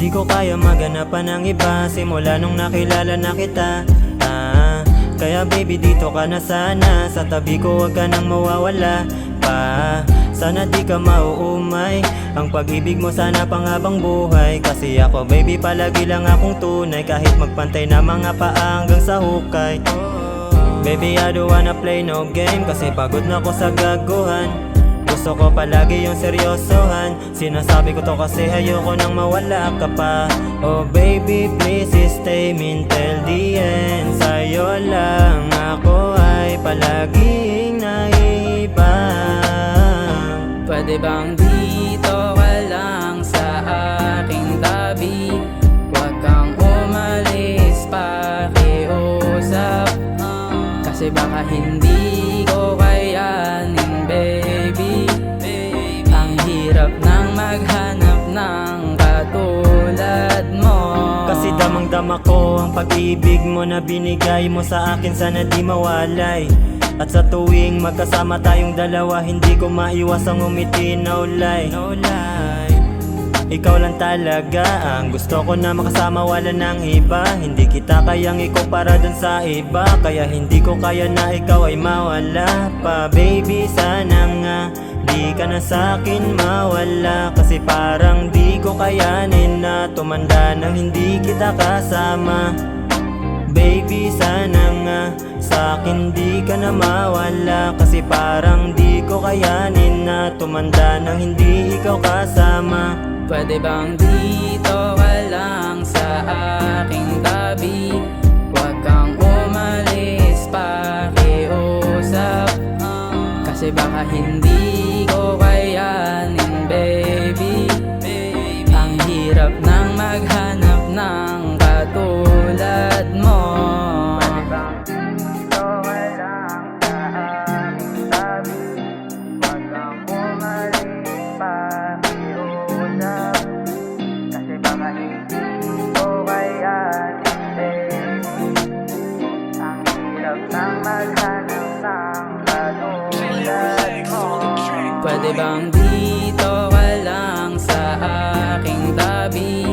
Di ko kaya maghanap pa ng iba simula nung nakilala na kita. Kaya baby dito ka na sana, sa tabi ko wag ka nang mawawala pa. Sana di ka mauumay, ang pag-ibig mo sana panghabang buhay. Kasi ako baby palagi lang akong tunay, kahit magpantay na mga paa hanggang sa hukay. Baby I don't wanna play no game, kasi pagod na ko sa gaguhan. Gusto ko palagi yung seryosohan, sinasabi ko to kasi ayoko nang mawala ka pa. Oh baby please stay min till the end, sa'yo lang ako ay palaging naibang. Pwede bang dito ka lang sa aking tabi, huwag kang umalis, pakiusap. Kasi baka hindi ko kayanin baby, ang hirap nang maghanap ng katulad mo. Kasi damang-dama ko ang pag-ibig mo na binigay mo sa akin, sana di mawalay. At sa tuwing magkasama tayong dalawa, hindi ko maiwasang umiti, no lie. Ikaw lang talaga ang gusto ko na makasama, wala nang iba. Hindi kita kayang ikumpara dun sa iba, kaya hindi ko kaya na ikaw ay mawala pa. Baby sana nga di ka na sa'kin mawala, kasi parang di ko kayanin na tumanda nang hindi kita kasama. Baby sana nga sa'kin di ka na mawala, kasi parang di ko kayanin na tumanda nang hindi ikaw kasama. Pwede bang dito ka lang sa aking tabi, huwag kang umalis, pakiusap. Kasi baka hindi ko kayanin baby, ang hirap nang maghanap ng katulad mo. Pwede bang dito ka lang sa aking tabi, huwag kang umalis, pakiusap. Kasi baka hindi ko kayanin baby, ang hirap nang maghanap ng katulad mo. Pwede bang dito ka lang sa aking tabi,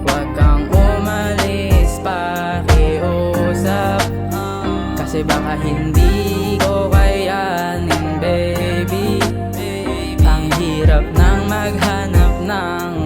huwag kang umalis, pakiusap. Kasi baka hindi ko kayanin baby, ang hirap nang maghanap ng